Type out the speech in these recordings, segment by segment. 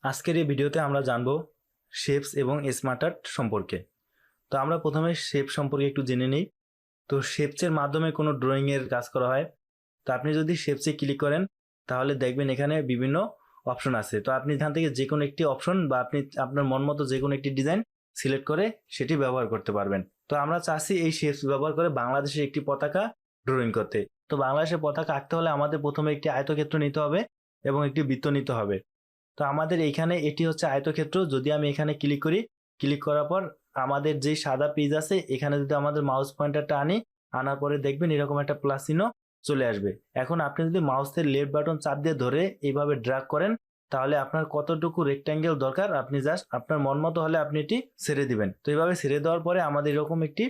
আজকের এই ভিডিওতে আমরা জানবো শেপস এবং স্মার্ট আর্ট সম্পর্কে। তো আমরা প্রথমে শেপ সম্পর্কে একটু জেনে নিই। তো শেপসের মাধ্যমে কোনো ড্রয়িংয়ের কাজ করা হয়। তো আপনি যদি শেপসে ক্লিক করেন তাহলে দেখবেন এখানে বিভিন্ন অপশন আছে। তো আপনি এখান থেকে যে কোনো একটি অপশন বা আপনি আপনার মন মতো যে কোনো একটি ডিজাইন সিলেক্ট করে সেটি ব্যবহার করতে পারবেন। তো আমরা চাচ্ছি এই শেপস ব্যবহার করে বাংলাদেশের একটি পতাকা ড্রয়িং করতে। তো বাংলাদেশের পতাকা আঁকতে হলে আমাদের প্রথমে একটি আয়তক্ষেত্র নিতে হবে এবং একটি বৃত্ত নিতে হবে। তো আমাদের এইখানে এটি হচ্ছে আয়তক্ষেত্র। যদি আমি এখানে ক্লিক করি, ক্লিক করার পর আমাদের যে সাদা পেজ আছে এখানে যদি আমাদের মাউস পয়েন্টারটা আনার পরে দেখবেন এরকম একটা প্লাস চিহ্ন চলে আসবে। এখন আপনি যদি মাউসের লেফট বাটন চাপ দিয়ে ধরে এইভাবে ড্র্যাগ করেন তাহলে আপনার কতটুকু রেক্ট্যাঙ্গেল দরকার আপনি জাস্ট আপনার মন মতো হলে আপনি এটি ছেড়ে দিবেন। তো এইভাবে ছেড়ে দেওয়ার পরে আমাদের এরকম একটি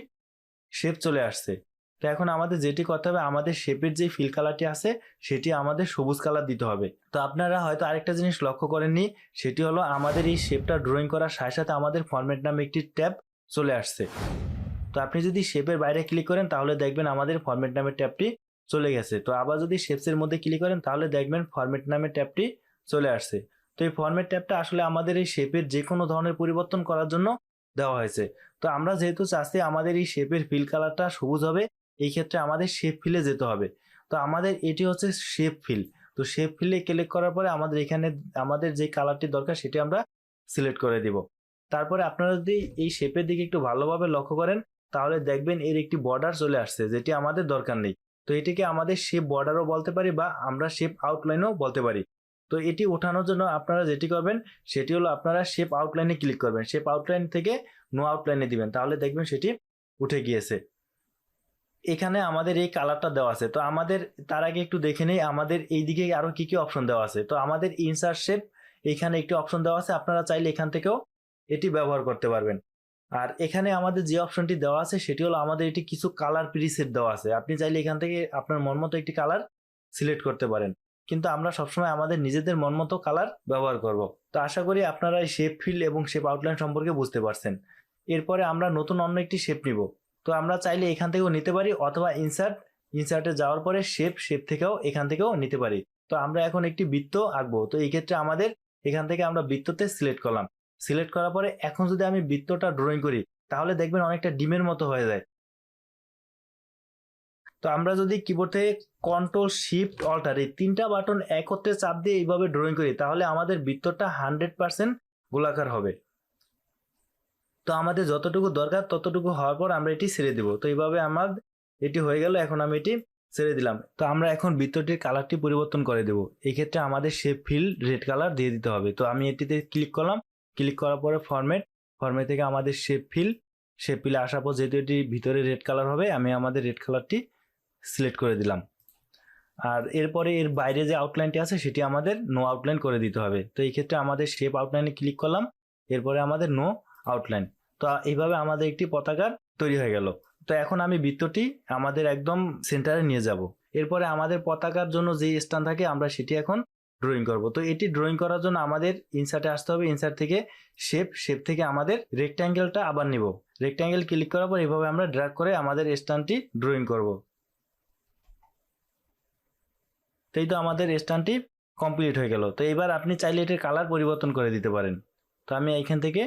শেপ চলে আসছে। তো এখন আমাদের যেটি করতে হবে, আমাদের শেপের যে ফিল কালারটি আছে সেটি আমাদের সবুজ কালার দিতে হবে। তো আপনারা হয়তো আরেকটা জিনিস লক্ষ্য করেননি, সেটি হলো আমাদের এই শেপটা ড্রয়িং করার সাথে সাথে আমাদের ফরম্যাট নামে একটি ট্যাব চলে আসছে। তো আপনি যদি শেপের বাইরে ক্লিক করেন তাহলে দেখবেন আমাদের ফরম্যাট নামের ট্যাবটি চলে গেছে। তো আবার যদি শেপসের মধ্যে ক্লিক করেন তাহলে দেখবেন ফরম্যাট নামের ট্যাবটি চলে আসছে। তো এই ফরম্যাট ট্যাবটা আসলে আমাদের এই শেপের যে কোনো ধরনের পরিবর্তন করার জন্য দেওয়া হয়েছে। তো আমরা যেহেতু চাচ্ছি আমাদের এই শেপের ফিল কালারটা সবুজ হবে, এই ক্ষেত্রে আমাদের শেপ ফিলে যেতে হবে। তো আমাদের এটি হচ্ছে শেপ ফিল। তো শেপ ফিলে ক্লিক করার পরে আমাদের এখানে আমাদের যে কালারটি দরকার সেটি আমরা সিলেক্ট করে দিব। তারপরে আপনারা যদি এই শেপের দিকে একটু ভালোভাবে লক্ষ্য করেন তাহলে দেখবেন এর একটি বর্ডার চলে আসছে যেটি আমাদের দরকার নেই। তো এটিকে আমাদের শেপ বর্ডারও বলতে পারি বা আমরা শেপ আউটলাইনও বলতে পারি। তো এটি ওঠানোর জন্য আপনারা যেটি করবেন সেটি হলো আপনারা শেপ আউটলাইনে ক্লিক করবেন। শেপ আউটলাইন থেকে নো আউটলাইনে দিবেন, তাহলে দেখবেন সেটি উঠে গিয়েছে। এখানে আমাদের এই কালারটা দেওয়া আছে। তো আমাদের তার আগে একটু দেখে নেই আমাদের এই দিকে আরো কি কি অপশন দেওয়া আছে। তো আমাদের ইনসার্ট শেপ এখানে একটি অপশন দেওয়া আছে, আপনারা চাইলে এখান থেকেও এটি ব্যবহার করতে পারবেন। আর এখানে আমাদের যে অপশনটি দেওয়া আছে সেটি হলো আমাদের এটি কিছু কালার প্রিসেট দেওয়া আছে। আপনি চাইলে এখান থেকে আপনার মন মতো একটি কালার সিলেক্ট করতে পারেন, কিন্তু আমরা সবসময় আমাদের নিজেদের মন মতো কালার ব্যবহার করব। তো আশা করি আপনারা এই শেপ ফিল এবং শেপ আউটলাইন সম্পর্কে বুঝতে পারছেন। এরপরে আমরা নতুন অন্য একটি শেপ নিব। তো আমরা চাইলে এখান থেকেও নিতে পারি অথবা ইনসার্টে যাওয়ার পরে শেপ থেকেও এখান থেকেও নিতে পারি। তো আমরা এখন একটি বৃত্ত আঁকবো। তো এই ক্ষেত্রে আমাদের এখান থেকে আমরা বৃত্ততে সিলেক্ট করলাম। সিলেক্ট করার পরে এখন যদি আমি বৃত্তটা ড্রয়িং করি তাহলে দেখবেন অনেকটা ডিমের মতো হয়ে যায়। তো আমরা যদি কিবোর্ড থেকে কন্ট্রোল শিফট অল্টার এই তিনটা বাটন একত্রে চাপ দিয়ে এইভাবে ড্রয়িং করি তাহলে আমাদের বৃত্তটা 100% গোলাকার হবে। তো আমাদের যতটুকু দরকার ততটুকু হওয়ার পর আমরা এটি ছেড়ে দিব। তো এইভাবে আমার এটি হয়ে গেল। এখন আমি এটি ছেড়ে দিলাম। তো আমরা এখন বৃত্তটির কালারটি পরিবর্তন করে দেব। এই ক্ষেত্রে আমাদের শেপ ফিল রেড কালার দিয়ে দিতে হবে। তো আমি এটিতে ক্লিক করলাম। ক্লিক করার পরে ফরম্যাট থেকে আমাদের শেপ ফিলে আসার পর যেহেতু এটি ভিতরে রেড কালার হবে আমি আমাদের রেড কালারটি সিলেক্ট করে দিলাম। আর এরপরে এর বাইরে যে আউটলাইনটি আছে সেটি আমাদের নো আউটলাইন করে দিতে হবে। তো এই ক্ষেত্রে আমাদের শেপ আউটলাইনে ক্লিক করলাম, এরপরে আমাদের নো আউটলাইন। তো এইভাবে আমাদের একটি পতাকা তৈরি হয়ে গেল। তো এখন আমি বৃত্তটি আমাদের একদম সেন্টারে নিয়ে যাব। এরপরে আমাদের পতাকার জন্য যে স্থান থাকে আমরা সেটি এখন ড্রয়িং করব। তো এটি ড্রয়িং করার জন্য আমাদের ইনসার্টে আসতে হবে। ইনসার্ট থেকে শেপ থেকে আমাদের রেক্ট্যাঙ্গেলটা আবার নিব। রেক্ট্যাঙ্গেল ক্লিক করার পর এভাবে আমরা ড্র্যাগ করে আমাদের স্থানটি ড্রয়িং করব। তাই তো আমাদের স্টানটি কমপ্লিট হয়ে গেল। তো এবার আপনি চাইলে এটার কালার পরিবর্তন করে দিতে পারেন। তো আমি এইখান থেকে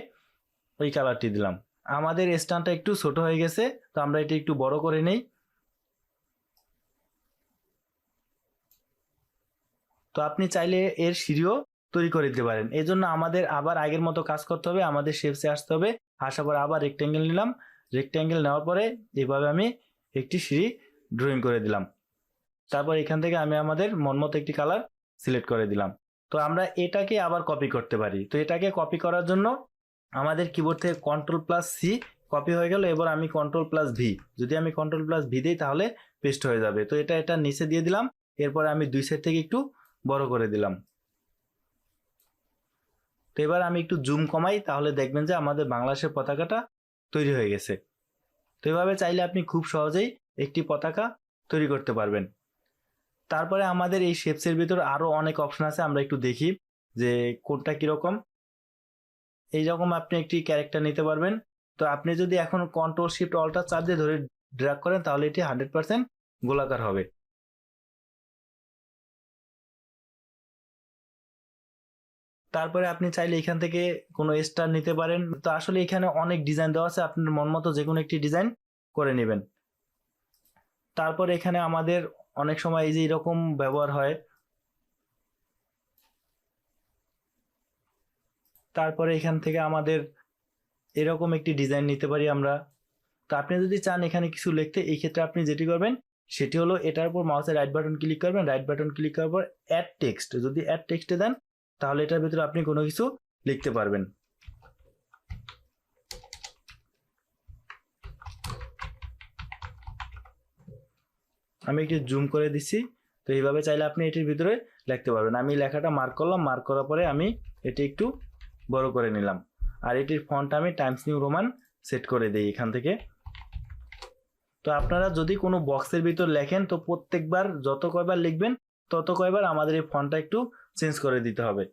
ওই কালারটি দিলাম। আমাদের স্টানটা একটু ছোট হয়ে গেছে, তো আমরা এটা একটু বড় করে নেই। তো আপনি চাইলে এর সিঁড়িও তৈরি করে দিতে পারেন। এই জন্য আমাদের আবার আগের মতো কাজ করতে হবে, আমাদের শেপসে আসতে হবে। আসার পর আবার রেক্ট্যাঙ্গেল নিলাম। রেক্ট্যাঙ্গেল নেওয়ার পরে এইভাবে আমি একটি সিঁড়ি ড্রয়িং করে দিলাম। তারপর এখান থেকে আমি আমাদের মন মতো একটি কালার সিলেক্ট করে দিলাম। তো আমরা এটাকে আবার কপি করতে পারি। তো এটাকে কপি করার জন্য আমাদের কিবোর্ড থেকে কন্ট্রোল+সি কপি হয়ে গেল। এবার আমি কন্ট্রোল+ভি, যদি আমি কন্ট্রোল+ভি দিই তাহলে পেস্ট হয়ে যাবে। তো এটা নিচে দিয়ে দিলাম। এরপর আমি দুই সাইড থেকে একটু বড় করে দিলাম। তো এবার আমি একটু জুম কমাই তাহলে দেখবেন যে আমাদের বাংলাদেশের পতাকাটা তৈরি হয়ে গেছে। তো এভাবে চাইলে আপনি খুব সহজেই একটি পতাকা তৈরি করতে পারবেন। তারপরে আমাদের এই শেপসের ভিতর আরো অনেক অপশন আছে, আমরা একটু দেখি যে কোনটা কিরকম। এইরকম আপনি একটি ক্যারেক্টার নিতে পারবেন। তো আপনি যদি এখন কন্ট্রোল শিফট অল্টার চাপ দিয়ে ধরে ড্র্যাগ করেন তাহলে এটি 100% গোলাকার হবে। তারপরে আপনি চাইলে এখান থেকে কোনো স্টার নিতে পারেন। তো আসলে এখানে অনেক ডিজাইন দেওয়া আছে, আপনার মন মতো যে কোনো একটি ডিজাইন করে নেবেন। তারপরে এখানে আমাদের অনেক সময় এই যে এরকম ব্যবহার হয়। তারপরে এখান থেকে আমাদের এরকম একটি ডিজাইন নিতে পারি আমরা। তো আপনি যদি চান এখানে কিছু লিখতে, এই ক্ষেত্রে আপনি যেটি করবেন সেটি হলো এটার উপর মাউসের রাইট বাটন ক্লিক করবেন, রাইট বাটন ক্লিক করার পর অ্যাড টেক্সট, যদি অ্যাড টেক্সটে দেন তাহলে এটার ভিতরে আপনি কোনো কিছু লিখতে পারবেন। আমি একটু জুম করে দিচ্ছি। তো এইভাবে চাইলে আপনি এটির ভিতরে লিখতে পারবেন। আমি লেখাটা মার্ক করলাম, মার্ক করার পরে আমি এটি একটু বড় করে নিলাম, আর এটির ফন্ট আমি টাইমস নিউ রোমান সেট করে দিই এখান থেকে। তো আপনারা যদি কোনো বক্সের ভিতর লেখেন তো প্রত্যেকবার যত কয়বার লিখবেন তত কয়বার আমাদের এই ফন্টটা একটু চেঞ্জ করে দিতে হবে।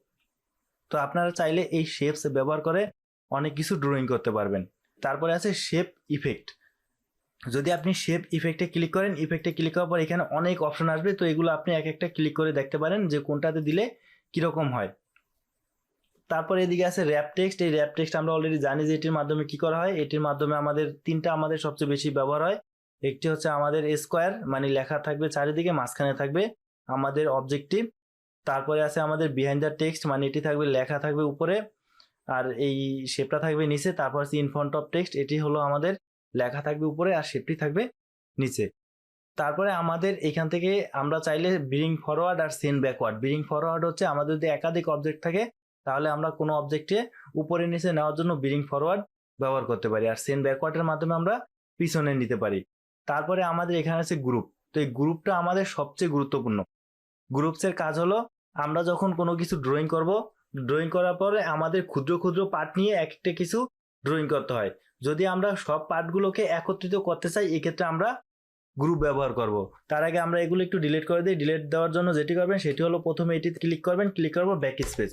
তো আপনারা চাইলে এই শেপস ব্যবহার করে অনেক কিছু ড্রয়িং করতে পারবেন। তারপরে আছে শেপ ইফেক্ট। যদি আপনি শেপ ইফেক্টে ক্লিক করেন, ইফেক্টে ক্লিক করার পর এখানে অনেক অপশন আসবে, তো এগুলো আপনি এক একটা ক্লিক করে দেখতে পারেন যে কোনটাতে দিলে কীরকম হয়। তারপরে এদিকে আছে র্যাপ টেক্সট। এই র্যাপ টেক্সট আমরা অলরেডি জানি যে এটির মাধ্যমে কি করা হয়। এটির মাধ্যমে আমাদের তিনটা আমাদের সবচেয়ে বেশি ব্যবহার হয়। একটি হচ্ছে আমাদের স্কোয়ার, মানে লেখা থাকবে চারিদিকে, মাঝখানে থাকবে আমাদের অবজেক্টিভ। তারপরে আছে আমাদের বিহাইন্ড দ্য টেক্সট, মানে এটি থাকবে লেখা থাকবে উপরে আর এই শেপটা থাকবে নিচে। তারপর আছে ইন ফ্রন্ট অফ টেক্সট, এটি হলো আমাদের লেখা থাকবে উপরে আর শেপটি থাকবে নিচে। তারপরে আমাদের এখান থেকে আমরা চাইলে ব্রিং ফরওয়ার্ড আর সেন্ড ব্যাকওয়ার্ড। ব্রিং ফরওয়ার্ড হচ্ছে আমাদের যদি একাধিক অবজেক্ট থাকে তাহলে আমরা কোনো অবজেক্টে উপরে নিচে নেওয়ার জন্য ব্রিং ফরওয়ার্ড ব্যবহার করতে পারি, আর সেন্ড ব্যাকওয়ার্ডের মাধ্যমে আমরা পিছনে নিতে পারি। তারপরে আমাদের এখানে আছে গ্রুপ। তো এই গ্রুপটা আমাদের সবচেয়ে গুরুত্বপূর্ণ। গ্রুপসের কাজ হলো আমরা যখন কোনো কিছু ড্রয়িং করব, ড্রয়িং করার পরে আমাদের ক্ষুদ্র ক্ষুদ্র পার্ট নিয়ে একটা কিছু ড্রয়িং করতে হয়। যদি আমরা সব পার্টগুলোকে একত্রিত করতে চাই এক্ষেত্রে আমরা গ্রুপ ব্যবহার করব। তার আগে আমরা এগুলো একটু ডিলিট করে দিই। ডিলিট দেওয়ার জন্য যেটি করবেন সেটি হলো প্রথমে এটি ক্লিক করবেন, ক্লিক করব ব্যাক স্পেস,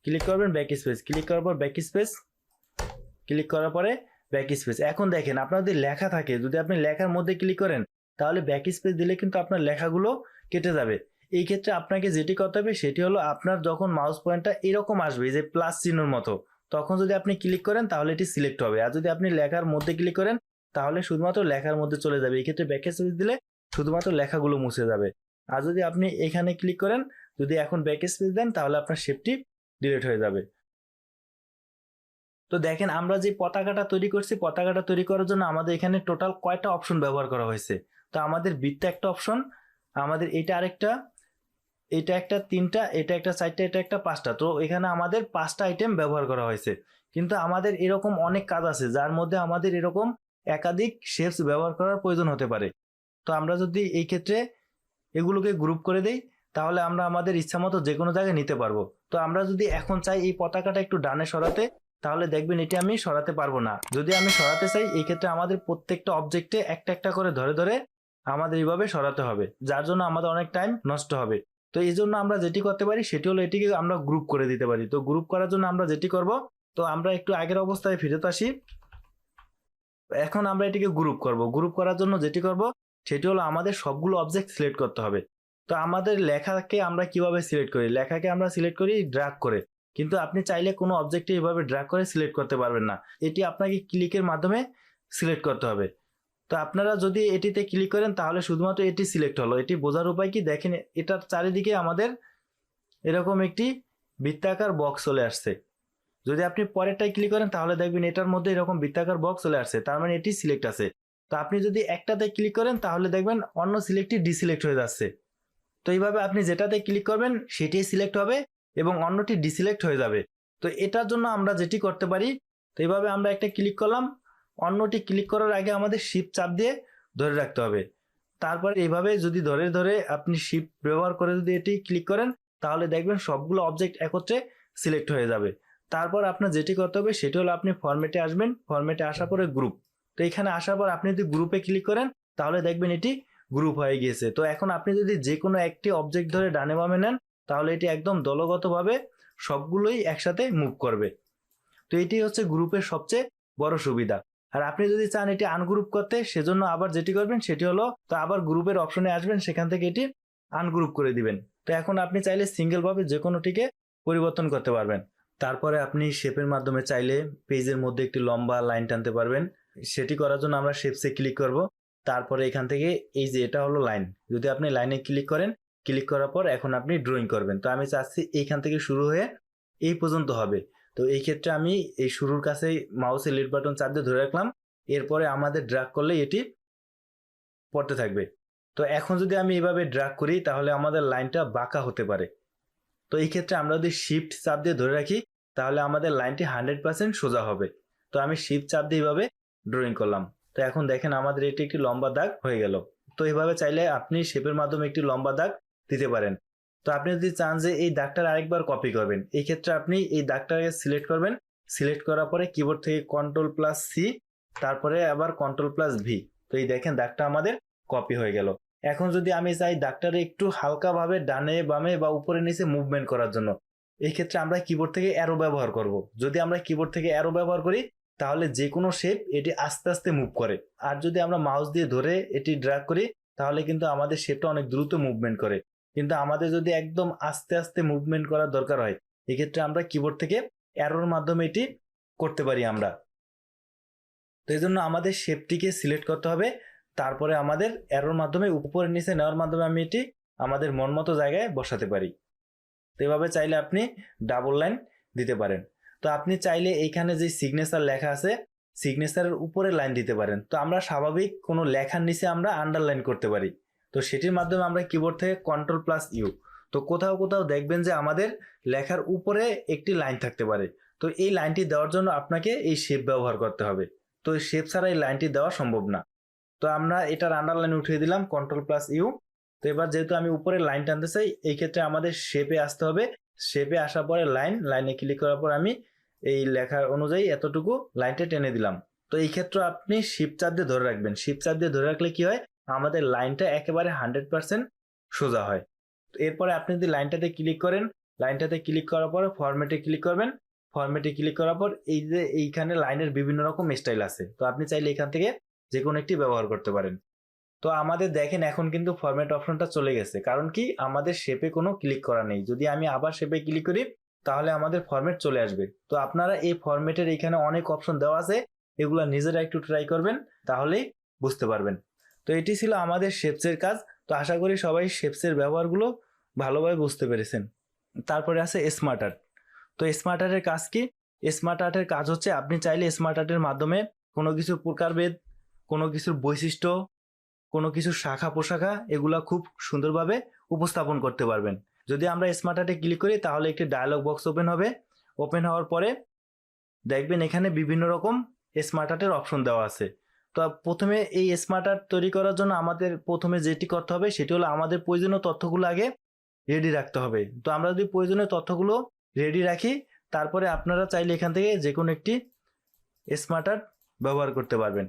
ক্লিক করবেন ব্যাক স্পেস, ক্লিক করার পর ব্যাক স্পেস, ক্লিক করার পরে ব্যাক স্পেস। এখন দেখেন আপনার যদি লেখা থাকে, যদি আপনি লেখার মধ্যে ক্লিক করেন তাহলে ব্যাক স্পেস দিলে কিন্তু আপনার লেখাগুলো কেটে যাবে। এই ক্ষেত্রে আপনাকে যেটি করতে হবে সেটি হলো আপনার যখন মাউস পয়েন্টটা এরকম আসবে যে প্লাস চিহ্নের মতো, তখন যদি আপনি ক্লিক করেন তাহলে এটি সিলেক্ট হবে। আর যদি আপনি লেখার মধ্যে ক্লিক করেন তাহলে শুধুমাত্র লেখার মধ্যে চলে যাবে। এই ক্ষেত্রে ব্যাক স্পেস দিলে শুধুমাত্র লেখাগুলো মুছে যাবে। আর যদি আপনি এখানে ক্লিক করেন, যদি এখন ব্যাক স্পেস দেন তাহলে আপনার শেপটি ডিলিট হয়ে যাবে। তো দেখেন আমরা যে পতাকাটা তৈরি করছি, পতাকাটা তৈরি করার জন্য আমাদের এখানে টোটাল কয়টা অপশন ব্যবহার করা হয়েছে। তো আমাদের বৃত্ত একটা অপশন, আমাদের এটা আরেকটা, এটা একটা, তিনটা, এটা একটা, চারটা, এটা একটা, পাঁচটা। তো এখানে আমাদের পাঁচটা আইটেম ব্যবহার করা হয়েছে। কিন্তু আমাদের এরকম অনেক কাজ আছে যার মধ্যে আমাদের এরকম একাধিক শেপস ব্যবহার করার প্রয়োজন হতে পারে। তো আমরা যদি এই ক্ষেত্রে এগুলোকে গ্রুপ করে দেই তাহলে আমরা আমাদের ইচ্ছা মতো যে কোনো জায়গায় নিতে পারবো। তো আমরা যদি এখন চাই এই পতাকাটা একটু ডানে সরাতে, তাহলে দেখবেন এটি আমি সরাতে পারবো না। যদি আমি সরাতে চাই এই ক্ষেত্রে আমাদের প্রত্যেকটা অবজেক্টে একটা একটা করে ধরে ধরে আমাদের এইভাবে সরাতে হবে, যার জন্য আমাদের অনেক টাইম নষ্ট হবে। তো এই জন্য আমরা যেটি করতে পারি সেটি হলো এটিকে আমরা গ্রুপ করে দিতে পারি। তো গ্রুপ করার জন্য আমরা যেটি করব, তো আমরা একটু আগের অবস্থায় ফিরত আসি। এখন আমরা এটিকে গ্রুপ করব। গ্রুপ করার জন্য যেটি করব সেটি হলো আমাদের সবগুলো অবজেক্ট সিলেক্ট করতে হবে। তো আমাদের লেখাকে আমরা কিভাবে সিলেক্ট করি, লেখাকে আমরা সিলেক্ট করি ড্র্যাগ করে, কিন্তু আপনি চাইলে কোনো অবজেক্টে এইভাবে ড্র্যাগ করে সিলেক্ট করতে পারবেন না। এটি আপনাকে ক্লিকের মাধ্যমে সিলেক্ট করতে হবে। তো আপনারা যদি এটিতে ক্লিক করেন তাহলে শুধুমাত্র এটি সিলেক্ট হলো। এটি বোঝার উপায় কি, দেখেন এটার চারিদিকে আমাদের এরকম একটি বৃত্তাকার বক্স চলে আসছে। যদি আপনি পরেরটাই ক্লিক করেন তাহলে দেখবেন এটার মধ্যে এরকম বৃত্তাকার বক্স চলে আসছে, তার মানে এটি সিলেক্ট আছে। তো আপনি যদি একটাতে ক্লিক করেন তাহলে দেখবেন অন্য সিলেক্টটি ডিসিলেক্ট হয়ে যাচ্ছে। তো এইভাবে আপনি যেটাতে ক্লিক করবেন সেটাই সিলেক্ট হবে এবং অন্যটি ডিসিলেক্ট হয়ে যাবে। তো এটার জন্য আমরা যেটি করতে পারি, তো এইভাবে আমরা একটা ক্লিক করলাম, অন্যটি ক্লিক করার আগে আমাদের শিফট চাপ দিয়ে ধরে রাখতে হবে। তারপর এইভাবে যদি ধরে ধরে আপনি শিফট ব্যবহার করে যদি এটি ক্লিক করেন তাহলে দেখবেন সবগুলো অবজেক্ট একত্রে সিলেক্ট হয়ে যাবে। তারপর আপনার যেটি করতে হবে সেটি হলো আপনি ফরম্যাটে আসবেন, ফরম্যাটে আসার পরে গ্রুপ। তো এখানে আসার পর আপনি যদি গ্রুপে ক্লিক করেন তাহলে দেখবেন এটি গ্রুপ হয়ে গিয়েছে। তো এখন আপনি যদি যে কোনো একটি অবজেক্ট ধরে ডানে বামে নেন তাহলে এটি একদম দলগতভাবে সবগুলোই একসাথে মুভ করবে। তো এটি হচ্ছে গ্রুপের সবচেয়ে বড় সুবিধা। আর আপনি যদি চান এটি আনগ্রুপ করতে, সেজন্য আবার যেটি করবেন সেটি হলো, তো আবার গ্রুপের অপশনে আসবেন, সেখান থেকে এটি আনগ্রুপ করে দিবেন। তো এখন আপনি চাইলে সিঙ্গেল ভাবে যে কোনোটিকে পরিবর্তন করতে পারবেন। তারপরে আপনি শেপের মাধ্যমে চাইলে পেজের মধ্যে একটি লম্বা লাইন টানতে পারবেন। সেটি করার জন্য আমরা শেপসে ক্লিক করব। তারপরে এখান থেকে এই যে এটা হলো লাইন, যদি আপনি লাইনে ক্লিক করেন, ক্লিক করার পর এখন আপনি ড্রয়িং করবেন। তো আমি চাচ্ছি এইখান থেকে শুরু হয়ে এই পর্যন্ত হবে। তো এই ক্ষেত্রে আমি এই শুরুর কাছেই মাউসের লিড বাটন চাপ দিয়ে ধরে রাখলাম, এরপরে আমাদের ড্র্যাগ করলে এটি পড়তে থাকবে। তো এখন যদি আমি এইভাবে ড্র্যাগ করি তাহলে আমাদের লাইনটা বাঁকা হতে পারে। তো এই ক্ষেত্রে আমরা যদি শিফট চাপ দিয়ে ধরে রাখি তাহলে আমাদের লাইনটি 100% সোজা হবে। তো আমি শিফট চাপ দিয়ে এইভাবে ড্রয়িং করলাম। তো এখন দেখেন আমাদের এটি একটি লম্বা দাগ হয়ে গেল। তো এইভাবে চাইলে আপনি শেপের মাধ্যমে একটি লম্বা দাগ দিতে পারেন। তো আপনি যদি চান যে এই দাগটার আরেকবার কপি করবেন, এই ক্ষেত্রে আপনি এই দাগটাকে সিলেক্ট করবেন। সিলেক্ট করার পরে কিবোর্ড থেকে কন্ট্রোল+সি, তারপরে আবার কন্ট্রোল+ভি। তো এই দেখেন দাগটা আমাদের কপি হয়ে গেল। এখন যদি আমি চাই দাগটারে একটু হালকাভাবে ডানে বামে বা উপরে নিচে মুভমেন্ট করার জন্য, এই ক্ষেত্রে আমরা কিবোর্ড থেকে অ্যারো ব্যবহার করব। যদি আমরা কিবোর্ড থেকে অ্যারো ব্যবহার করি তাহলে যে কোনো শেপ এটি আস্তে আস্তে মুভ করে। আর যদি আমরা মাউস দিয়ে ধরে এটি ড্র্যাগ করি তাহলে কিন্তু আমাদের শেপটা অনেক দ্রুত মুভমেন্ট করে। কিন্তু আমাদের যদি একদম আস্তে আস্তে মুভমেন্ট করার দরকার হয়, এক্ষেত্রে আমরা কিবোর্ড থেকে অ্যারোর মাধ্যমে এটি করতে পারি আমরা। তো এই জন্য আমাদের শেপটিকে সিলেক্ট করতে হবে, তারপরে আমাদের অ্যারোর মাধ্যমে উপরে নিচে নেওয়ার মাধ্যমে আমি এটি আমাদের মন মতো জায়গায় বসাতে পারি। তো এভাবে চাইলে আপনি ডাবল লাইন দিতে পারেন। তো আপনি চাইলে এইখানে যে সিগনেচার লেখা আছে সিগনেচারের উপরে লাইন দিতে পারেন। তো আমরা স্বাভাবিক কোনো লেখার নিচে আমরা আন্ডারলাইন করতে পারি। তো সেটির মাধ্যমে আমরা কিবোর্ড থেকে কন্ট্রোল+ইউ। তো কোথাও কোথাও দেখবেন যে আমাদের লেখার উপরে একটি লাইন থাকতে পারে। তো এই লাইনটি দেওয়ার জন্য আপনাকে এই শেপ ব্যবহার করতে হবে। তো এই শেপ ছাড়া এই লাইনটি দেওয়া সম্ভব না। তো আমরা এটার আন্ডারলাইন উঠিয়ে দিলাম কন্ট্রোল+ইউ। তো এবার যেহেতু আমি উপরে লাইন টানতে চাই, এই ক্ষেত্রে আমাদের শেপে আসতে হবে। শেপে আসার পরে লাইনে ক্লিক করার পর আমি এই লেখার অনুযায়ী এতটুকু লাইনটা টেনে দিলাম। তো এই ক্ষেত্রে আপনি শিফট চাপ দিয়ে ধরে রাখবেন। শিফট চাপ দিয়ে ধরে রাখলে কি হয়, আমাদের লাইনটা একেবারে 100% সোজা হয়। তো এরপরে আপনি যদি লাইনটাতে ক্লিক করেন, লাইনটাতে ক্লিক করার পরে ফরম্যাটে ক্লিক করবেন। ফরম্যাটে ক্লিক করার পর এই যে এইখানে লাইনের বিভিন্ন রকম স্টাইল আছে, তো আপনি চাইলে এখান থেকে যে কোনো একটি ব্যবহার করতে পারেন। তো আমাদের দেখেন এখন কিন্তু ফরম্যাট অপশনটা চলে গেছে, কারণ কি আমাদের শেপে কোনো ক্লিক করা নেই। যদি আমি আবার শেপে ক্লিক করি তাহলে আমাদের ফরম্যাট চলে আসবে। তো আপনারা এই ফরম্যাটের এখানে অনেক অপশন দেওয়া আছে, এগুলা নিজেরা একটু ট্রাই করবেন, তাহলেই বুঝতে পারবেন। তো এটি ছিল আমাদের শেপসের কাজ। তো আশা করি সবাই শেপসের ব্যবহারগুলো ভালোভাবে বুঝতে পেরেছেন। তারপরে আছে স্মার্ট আর্ট। তো স্মার্ট আর্টের কাজ কি? স্মার্ট আর্টের কাজ হচ্ছে আপনি চাইলে স্মার্ট আর্টের মাধ্যমে কোনো কিছুর প্রকারভেদ, কোনো কিছুর বৈশিষ্ট্য, কোনো কিছু শাখা পোশাখা এগুলা খুব সুন্দরভাবে উপস্থাপন করতে পারবেন। যদি আমরা স্মার্ট আর্টে ক্লিক করি তাহলে একটি ডায়লগ বক্স ওপেন হবে। ওপেন হওয়ার পরে দেখবেন এখানে বিভিন্ন রকম স্মার্ট আর্টের অপশন দেওয়া আছে। তো প্রথমে এই স্মার্ট আর্ট তৈরি করার জন্য আমাদের প্রথমে যেটি করতে হবে সেটি হলো আমাদের প্রয়োজনীয় তথ্যগুলো আগে রেডি রাখতে হবে। তো আমরা যদি প্রয়োজনীয় তথ্যগুলো রেডি রাখি তারপরে আপনারা চাইলে এখান থেকে যে কোনো একটি স্মার্ট আর্ট ব্যবহার করতে পারবেন।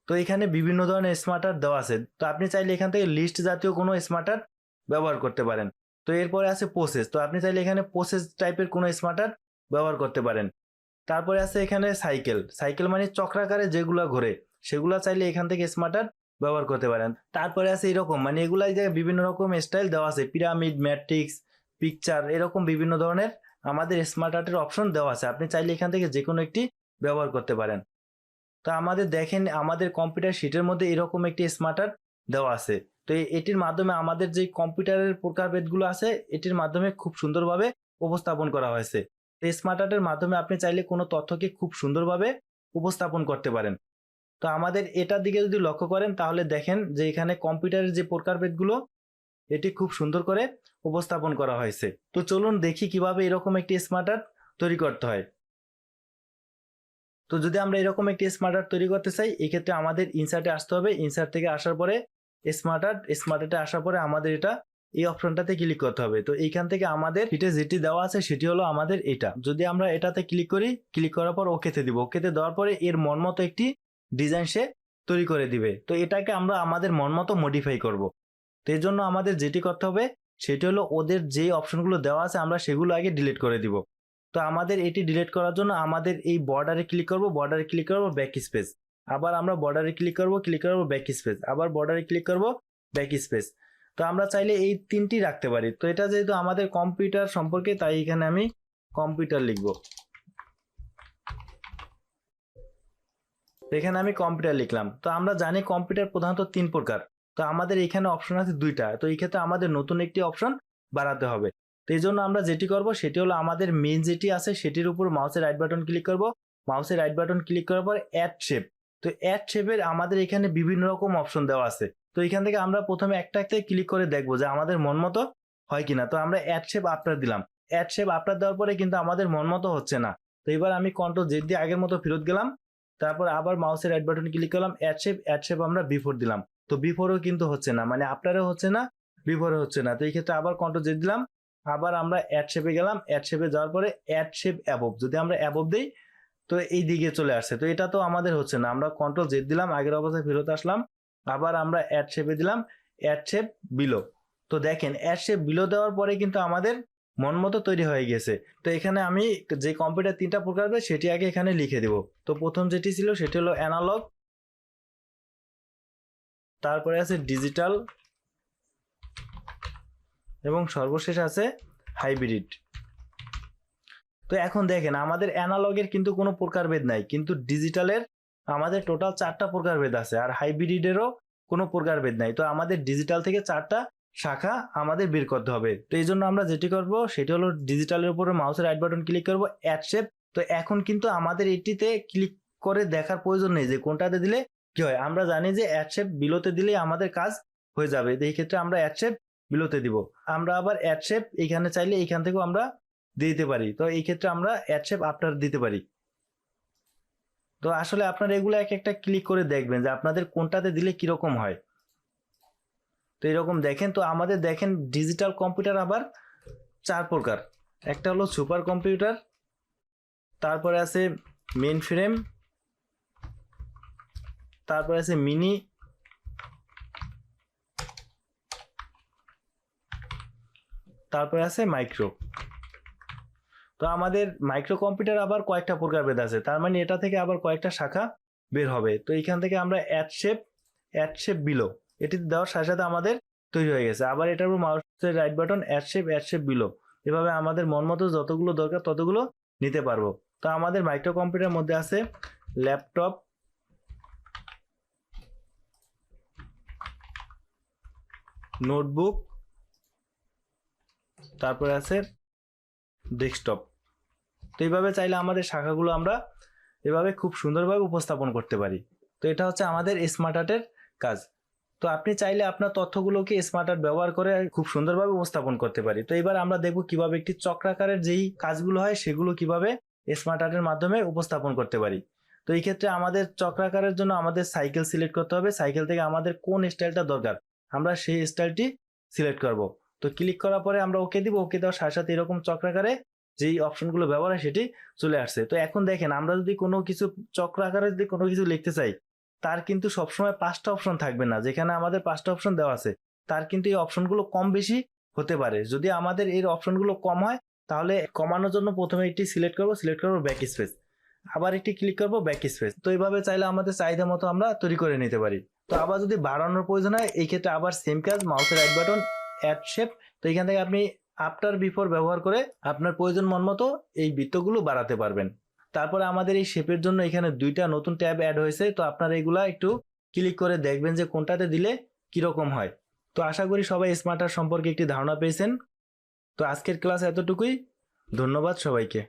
তো এখানে বিভিন্ন ধরনের স্মার্ট আর্ট দেওয়া আছে, তো আপনি চাইলে এখান থেকে লিস্ট জাতীয় কোনো স্মার্ট আর্ট ব্যবহার করতে পারেন। তো এরপরে আছে প্রসেস, তো আপনি চাইলে এখানে প্রসেস টাইপের কোনো স্মার্ট আর্ট ব্যবহার করতে পারেন। তারপরে আছে এখানে সাইকেল, সাইকেল মানে চক্রাকারে যেগুলো ঘোরে সেগুলো চাইলে এখান থেকে স্মার্ট আর্ট ব্যবহার করতে পারেন। তারপরে আছে এরকম মানে এগুলাই যে বিভিন্ন রকম স্টাইল দেওয়া আছে, পিরামিড, ম্যাট্রিক্স, পিকচার, এরকম বিভিন্ন ধরনের আমাদের স্মার্ট আর্টের অপশন দেওয়া আছে। আপনি চাইলে এখান থেকে যে কোনো একটি ব্যবহার করতে পারেন। তো আমাদের দেখেন আমাদের কম্পিউটার শিটের মধ্যে এরকম একটি স্মার্ট আর্ট দেওয়া আছে। তো এটির মাধ্যমে আমাদের যে কম্পিউটারের প্রকারভেদগুলো আছে এটির মাধ্যমে খুব সুন্দরভাবে উপস্থাপন করা হয়েছে। এই স্মার্ট আর্টের মাধ্যমে আপনি চাইলে কোনো তথ্যকে খুব সুন্দরভাবে উপস্থাপন করতে পারেন। তো আমাদের এটার দিকে যদি লক্ষ্য করেন তাহলে দেখেন যে এখানে কম্পিউটারের যে প্রকারভেদগুলো এটি খুব সুন্দর করে উপস্থাপন করা হয়েছে। তো চলুন দেখি কিভাবে এরকম একটি স্মার্ট আর্ট তৈরি করতে হয়। তো যদি আমরা এরকম একটি স্মার্ট আর্ট তৈরি করতে চাই এক্ষেত্রে আমাদের ইনসার্টে আসতে হবে। ইনসার্ট থেকে আসার পরে স্মার্ট আর্টে আসার পরে আমাদের এটা এই অপশনটাতে ক্লিক করতে হবে। তো এইখান থেকে আমাদের এটা যেটি দেওয়া আছে সেটি হলো আমাদের এটা। যদি আমরা এটাতে ক্লিক করি, ক্লিক করার পর ওকেতে দিব, ওকেতে দেওয়ার পরে এর মন মতো একটি ডিজাইন সে তৈরি করে দিবে। তো এটাকে আমরা আমাদের মন মতো মডিফাই করব। তো এর জন্য আমাদের যেটি করতে হবে সেটি হলো ওদের যে অপশনগুলো দেওয়া আছে আমরা সেগুলো আগে ডিলিট করে দিব। তো আমাদের এটি ডিলিট করার জন্য আমাদের এই বর্ডারে ক্লিক করব, বর্ডারে ক্লিক করব, ব্যাক স্পেস, আবার আমরা বর্ডারে ক্লিক করব, ব্যাক স্পেস, আবার বর্ডারে ক্লিক করব, ব্যাক স্পেস। তো আমরা চাইলে এই তিনটি রাখতে পারি। তো এটা যেহেতু আমাদের কম্পিউটার সম্পর্কে, তাই এখানে আমি কম্পিউটার লিখব। এখানে আমি কম্পিউটার লিখলাম। তো আমরা জানি কম্পিউটার প্রধানত 3 প্রকার। তো আমাদের এখানে অপশন আছে 2টা। তো এই ক্ষেত্রে আমাদের নতুন একটি অপশন বাড়াতে হবে। তো এই জন্য আমরা যেটি করব সেটি হলো আমাদের মেইন যেটি আছে সেটির উপর মাউসের রাইট বাটন ক্লিক করব। মাউসের রাইট বাটন ক্লিক করার পর অ্যাড শেপ। তো অ্যাড শেপের আমাদের এখানে বিভিন্ন রকম অপশন দেওয়া আছে। তো এখান থেকে আমরা প্রথমে একটা ক্লিক করে দেখব যে আমাদের মন মতো হয় কিনা। তো আমরা অ্যাড শেপ আফটার দিলাম। অ্যাড শেপ আফটার দেওয়ার পরে কিন্তু আমাদের মন মতো হচ্ছে না। তো এবার আমি কন্ট্রোল জেড দিয়ে আগের মতো ফেরত গেলাম। তারপর আবার মাউসের রাইট বাটন ক্লিক করলাম, অ্যাড শেপ আমরা বিফোর দিলাম। তো বিফোরও কিন্তু হচ্ছে না, মানে আফটারও হচ্ছে না, বিফোরও হচ্ছে না। তো এই ক্ষেত্রে আবার কন্ট্রোল জেড দিলাম, আবার আমরা অ্যাড শেপে গেলাম। অ্যাড শেপে যাওয়ার পরে অ্যাড শেপ অ্যাবভ, যদি আমরা অ্যাবভ দিই তো এই দিকে চলে আসছে। তো এটা তো আমাদের হচ্ছে না, আমরা কন্ট্রোল জেড দিলাম, আগের অবস্থায় ফেরত আসলাম, আবার আমরা অ্যাড শেপে দিলাম অ্যাড শেপ বিলো। তো দেখেন অ্যাড শেপ বিলো দেওয়ার পরে কিন্তু আমাদের মন মতো তৈরি হয়ে গেছে। তো এখানে আমি যে কম্পিউটার 3টা প্রকার হবে সেটি আগে এখানে লিখে দেব। তো প্রথম যেটি ছিল সেটি হলো অ্যানালগ, তারপরে আছে ডিজিটাল এবং সর্বশেষ আছে হাইব্রিড। তো এখন দেখেন আমাদের অ্যানালগের কিন্তু কোনো প্রকারভেদ নাই, কিন্তু ডিজিটালের আমাদের টোটাল 4টা প্রকারভেদ আছে, আর হাইব্রিডেরও কোনো প্রকারভেদ নাই। তো আমাদের ডিজিটাল থেকে 4টা শাখা আমাদের বের করতে হবে। তো এই জন্য আমরা যেটি করব সেটি হলো ডিজিটালের উপরে মাউসের রাইট বাটন ক্লিক করব, অ্যাড শেপ। তো এখন কিন্তু আমাদের এটিতে ক্লিক করে দেখার প্রয়োজন নেই যে কোনটাতে দিলে কি হয়। আমরা জানি যে অ্যাড শেপ বিলোতে দিলেই আমাদের কাজ হয়ে যাবে। তো এই ক্ষেত্রে আমরা অ্যাড শেপ বিলোতে দিব। আমরা আবার অ্যাড শেপ এখানে চাইলে এখান থেকেও আমরা দিতে পারি। তো এই ক্ষেত্রে আমরা অ্যাড শেপ আফটার দিতে পারি। তো আসলে আপনারা এগুলো এক একটা ক্লিক করে দেখবেন যে আপনাদের কোনটাতে দিলে কিরকম হয়। তো এরকম দেখেন। তো আমাদের দেখেন ডিজিটাল কম্পিউটার আবার 4 প্রকার। একটা হলো সুপার কম্পিউটার, তারপরে আছে মেইন ফ্রেম, তারপরে আছে মিনি, তারপরে আছে মাইক্রো। তো আমাদের মাইক্রো কম্পিউটার আবার কয়েকটা প্রকারভেদ আছে, তার মানে এটা থেকে আবার কয়েকটা শাখা বের হবে। তো এইখান থেকে আমরা অ্যাড শেপ বিলো এটি দেওয়ার সাথে সাথে আমাদের তৈরি হয়ে গেছে। আবার এটার উপর মাউসের right button add shape below, এভাবে আমাদের মন মতো যতগুলো দরকার ততগুলো নিতে পারবো। তো আমাদের মাইক্রো কম্পিউটারের মধ্যে আছে ল্যাপটপ, নোটবুক, তারপরে আছে ডেস্কটপ। তো এইভাবে চাইলে আমাদের শাখাগুলো আমরা এভাবে খুব সুন্দরভাবে উপস্থাপন করতে পারি। তো এটা হচ্ছে আমাদের স্মার্ট আর্টের কাজ। তো আপনি চাইলে আপনার তথ্যগুলোকে স্মার্ট আর্ট ব্যবহার করে খুব সুন্দরভাবে উপস্থাপন করতে পারি। তো এবার আমরা দেখব কিভাবে একটি চক্রাকারের যেই কাজগুলো হয় সেগুলো কিভাবে স্মার্ট আর্টের মাধ্যমে উপস্থাপন করতে পারি। তো এই ক্ষেত্রে আমাদের চক্রাকারের জন্য আমাদের সাইকেল সিলেক্ট করতে হবে। সাইকেল থেকে আমাদের কোন স্টাইলটা দরকার আমরা সেই স্টাইলটি সিলেক্ট করব। তো ক্লিক করার পরে আমরা ওকে দিব। ওকে দেওয়ার সাথে সাথে এরকম চক্রাকারে যেই অপশনগুলো ব্যবহার হয় সেটি চলে আসছে। তো এখন দেখেন আমরা যদি কোনো কিছু চক্র আকারে যদি কোনো কিছু লিখতে চাই, তার কিন্তু সবসময় 5টা অপশন থাকবে না। যেখানে আমাদের 5টা অপশন দেওয়া আছে তার কিন্তু এই অপশনগুলো কম বেশি হতে পারে। যদি আমাদের এর অপশনগুলো কম হয় তাহলে কমানোর জন্য প্রথমে একটি সিলেক্ট করব ব্যাক স্পেস, আবার একটি ক্লিক করব ব্যাক স্পেস। তো এইভাবে চাইলে আমাদের চাহিদা মতো আমরা তৈরি করে নিতে পারি। তো আবার যদি বাড়ানোর প্রয়োজন হয় এই ক্ষেত্রে আবার সেম কাজ, মাউসের রাইট বাটন অ্যাড শেপ। তো এখান থেকে আপনি আফটার বিফোর ব্যবহার করে আপনার প্রয়োজন মতো এই বৃত্তগুলো বাড়াতে পারবেন। তারপরে আমাদের এই শেপের জন্য এখানে 2টা নতুন ট্যাব অ্যাড হয়েছে। তো আপনারা এগুলা একটু ক্লিক করে দেখবেন যে কোনটাতে দিলে কিরকম হয়। তো আশা করি সবাই স্মার্ট আর্ট সম্পর্কে একটি ধারণা পেয়েছেন। তো আজকের ক্লাস এতটুকুই। ধন্যবাদ সবাইকে।